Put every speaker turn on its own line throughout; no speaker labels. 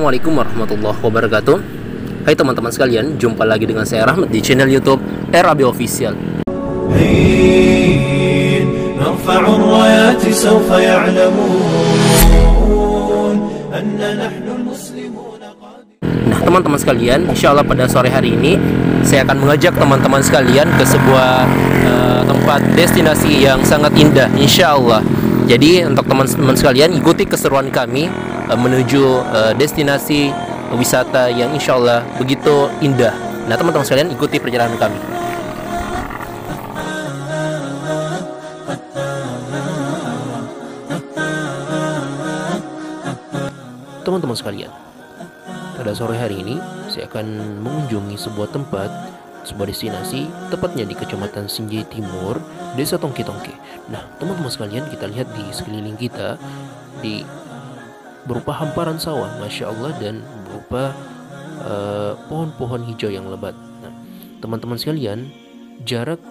Assalamualaikum warahmatullahi wabarakatuh. Hai teman-teman sekalian, jumpa lagi dengan saya Rahmat di channel YouTube RAB Official. Nah teman-teman sekalian, insya Allah pada sore hari ini saya akan mengajak teman-teman sekalian ke sebuah tempat destinasi yang sangat indah, insya Allah. Jadi untuk teman-teman sekalian, ikuti keseruan kami menuju destinasi wisata yang insya Allah begitu indah. Nah teman-teman sekalian, ikuti perjalanan kami. Teman-teman sekalian, pada sore hari ini saya akan mengunjungi sebuah tempat, sebuah destinasi, tepatnya di Kecamatan Sinjai Timur, Desa Tongke-Tongke. Nah, teman-teman sekalian, kita lihat di sekeliling kita berupa hamparan sawah, masya Allah, dan berupa pohon-pohon hijau yang lebat. Nah, teman-teman sekalian, jarak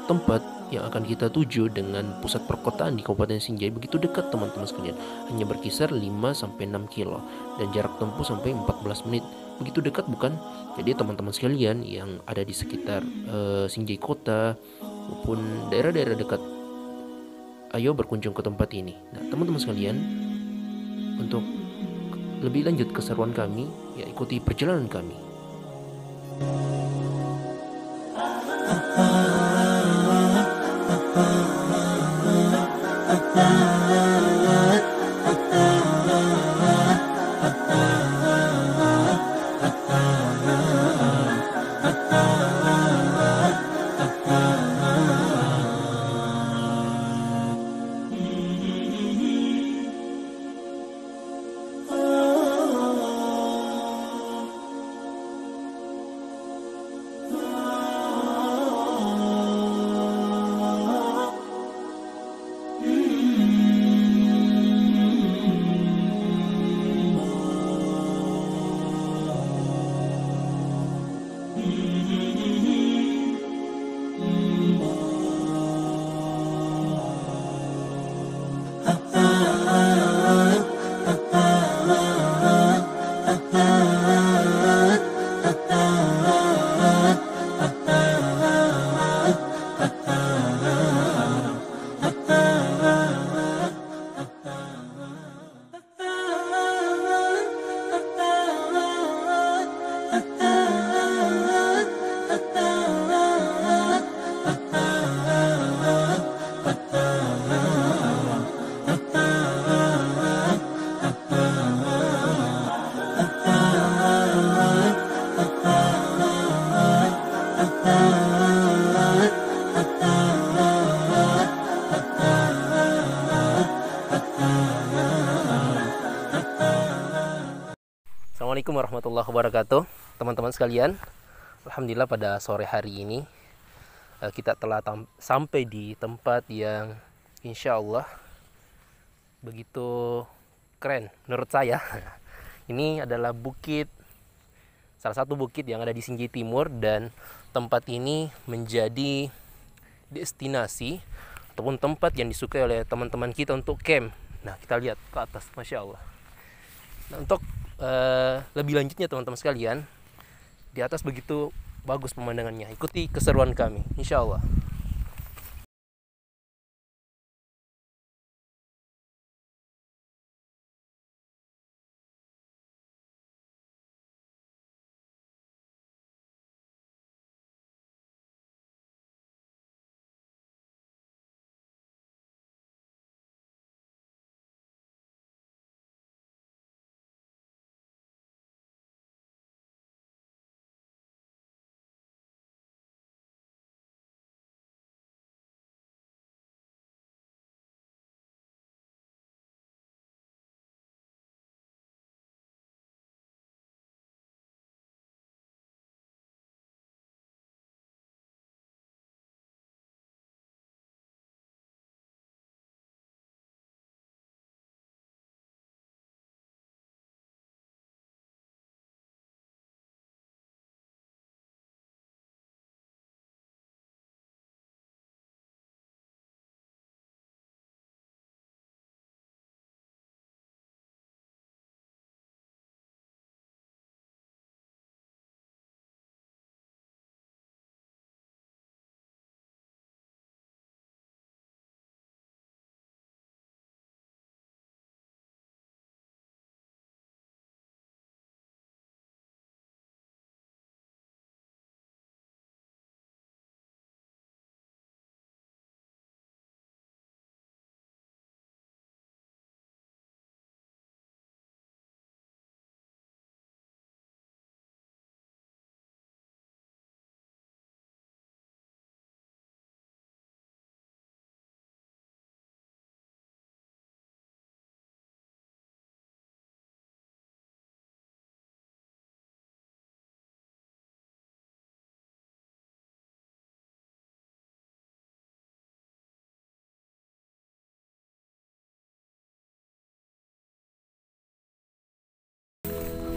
tempat yang akan kita tuju dengan pusat perkotaan di Kabupaten Sinjai begitu dekat teman-teman sekalian, hanya berkisar 5-6 kilo dan jarak tempuh sampai 14 menit. Begitu dekat bukan? Jadi teman-teman sekalian yang ada di sekitar Sinjai Kota maupun daerah-daerah dekat, ayo berkunjung ke tempat ini. Nah teman-teman sekalian, untuk lebih lanjut keseruan kami, ya ikuti perjalanan kami. Assalamualaikum warahmatullahi wabarakatuh, teman-teman sekalian. Alhamdulillah pada sore hari ini kita telah sampai di tempat yang insya Allah begitu keren menurut saya. Ini adalah salah satu bukit yang ada di Sinjai Timur, dan tempat ini menjadi destinasi ataupun tempat yang disukai oleh teman-teman kita untuk camp. Nah kita lihat ke atas, masya Allah. Nah, untuk lebih lanjutnya teman-teman sekalian, di atas begitu bagus pemandangannya. Ikuti keseruan kami, insya Allah.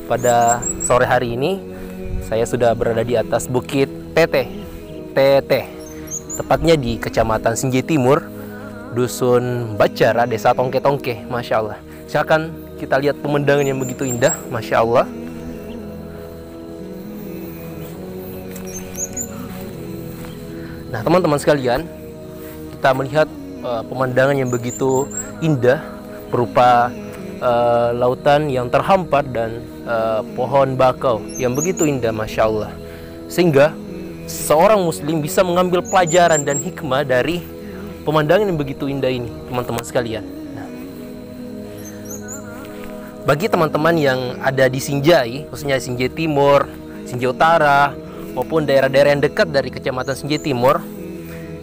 pada sore hari ini saya sudah berada di atas Bukit Teteh, tepatnya di Kecamatan Sinjai Timur, Dusun Bacara, Desa Tongke-Tongke. Masya Allah. Silakan kita lihat pemandangan yang begitu indah, Masya Allah. Nah, teman-teman sekalian, kita melihat pemandangan yang begitu indah berupa lautan yang terhampar dan pohon bakau yang begitu indah, Masya Allah, sehingga seorang muslim bisa mengambil pelajaran dan hikmah dari pemandangan yang begitu indah ini, teman-teman sekalian. Nah, bagi teman-teman yang ada di Sinjai, khususnya Sinjai Timur, Sinjai Utara, maupun daerah-daerah yang dekat dari Kecamatan Sinjai Timur,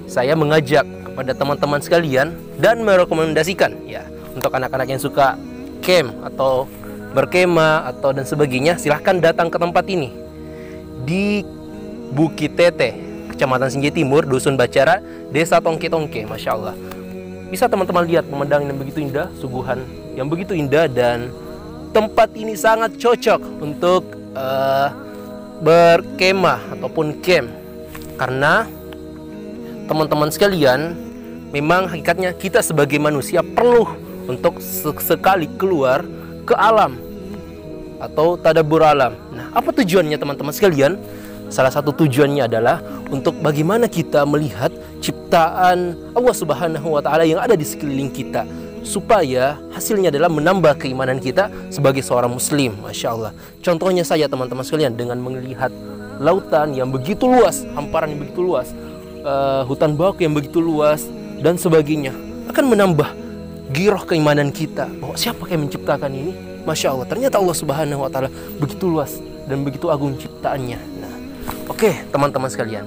saya mengajak kepada teman-teman sekalian dan merekomendasikan ya, untuk anak-anak yang suka camp atau berkemah atau dan sebagainya, silahkan datang ke tempat ini di Bukit Teteh, Kecamatan Sinjai Timur, Dusun Bacara, Desa Tongke-Tongke. Masya Allah, bisa teman-teman lihat pemandangan yang begitu indah, suguhan yang begitu indah, dan tempat ini sangat cocok untuk berkemah ataupun camp, karena teman-teman sekalian, memang hakikatnya kita sebagai manusia perlu untuk sekali keluar ke alam atau tadabbur alam. Nah, apa tujuannya teman-teman sekalian? Salah satu tujuannya adalah untuk bagaimana kita melihat ciptaan Allah Subhanahu wa Ta'ala yang ada di sekeliling kita, supaya hasilnya adalah menambah keimanan kita sebagai seorang muslim. Masya Allah. Contohnya saya, teman-teman sekalian, dengan melihat lautan yang begitu luas, hamparan yang begitu luas, hutan bakau yang begitu luas dan sebagainya, akan menambah giroh keimanan kita bahwa siapa yang menciptakan ini. Masya Allah, ternyata Allah Subhanahu wa Ta'ala begitu luas dan begitu agung ciptaannya. Nah, oke, teman-teman sekalian,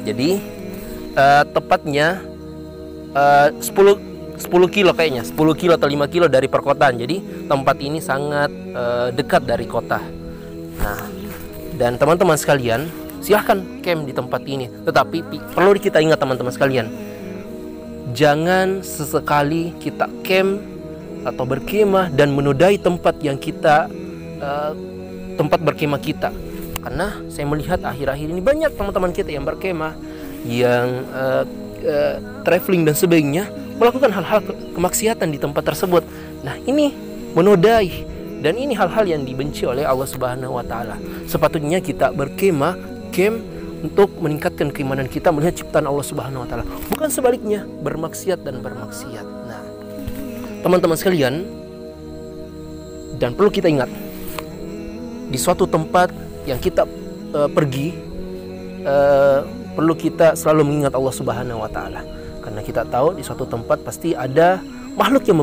jadi tepatnya 10 kilo kayaknya, 10 kilo atau 5 kilo dari perkotaan. Jadi tempat ini sangat dekat dari kota. Nah, dan teman-teman sekalian, silahkan camp di tempat ini. Tetapi perlu kita ingat, teman-teman sekalian, jangan sesekali kita camp atau berkemah dan menodai tempat yang kita tempat berkemah kita. Karena saya melihat akhir-akhir ini banyak teman-teman kita yang berkemah, yang traveling dan sebagainya, melakukan hal-hal kemaksiatan di tempat tersebut. Nah, ini menodai, dan ini hal-hal yang dibenci oleh Allah Subhanahu wa Ta'ala. Sepatutnya kita berkemah, camp, untuk meningkatkan keimanan kita melihat ciptaan Allah Subhanahu wa Ta'ala, bukan sebaliknya bermaksiat dan bermaksiat. Nah, teman-teman sekalian, dan perlu kita ingat, di suatu tempat yang kita pergi, perlu kita selalu mengingat Allah Subhanahu wa Ta'ala, karena kita tahu di suatu tempat pasti ada makhluk yang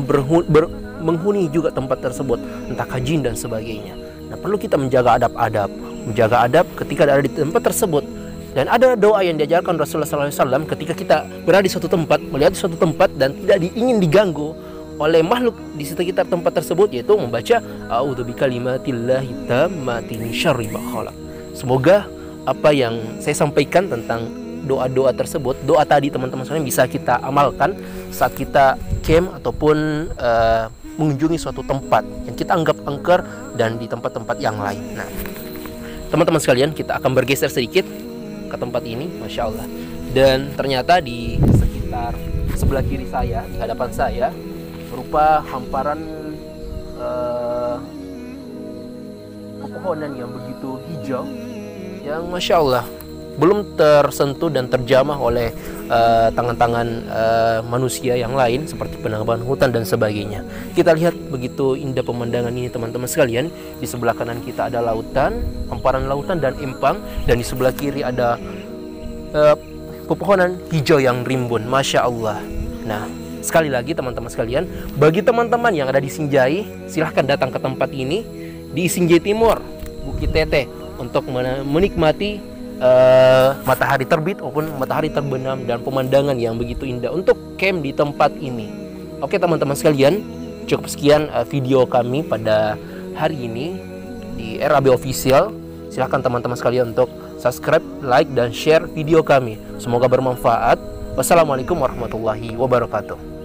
menghuni juga tempat tersebut, entah jin dan sebagainya. Nah, perlu kita menjaga adab ketika ada di tempat tersebut. Dan ada doa yang diajarkan Rasulullah SAW ketika kita berada di suatu tempat, melihat di suatu tempat dan tidak ingin diganggu oleh makhluk di sekitar tempat tersebut, yaitu membaca a'udzu bikalimatillahi tammati min syarri ma khalaq. Semoga apa yang saya sampaikan tentang doa-doa tersebut, doa tadi, teman-teman sekalian, bisa kita amalkan saat kita camp ataupun mengunjungi suatu tempat yang kita anggap angker dan di tempat-tempat yang lain. Nah, teman-teman sekalian, kita akan bergeser sedikit ke tempat ini, Masya Allah. Dan ternyata di sekitar sebelah kiri saya, di hadapan saya, berupa hamparan pepohonan yang begitu hijau, yang Masya Allah belum tersentuh dan terjamah oleh tangan-tangan manusia yang lain seperti penebangan hutan dan sebagainya. Kita lihat begitu indah pemandangan ini, teman-teman sekalian. Di sebelah kanan kita ada lautan, hamparan lautan dan empang, dan di sebelah kiri ada pepohonan hijau yang rimbun, Masya Allah. Nah, sekali lagi teman-teman sekalian, bagi teman-teman yang ada di Sinjai, silahkan datang ke tempat ini di Sinjai Timur, Bukit Teteh, untuk menikmati matahari terbit maupun matahari terbenam dan pemandangan yang begitu indah untuk camp di tempat ini. Oke, teman-teman sekalian, cukup sekian video kami pada hari ini di RAB Official. Silahkan teman-teman sekalian untuk subscribe, like, dan share video kami. Semoga bermanfaat. Wassalamualaikum warahmatullahi wabarakatuh.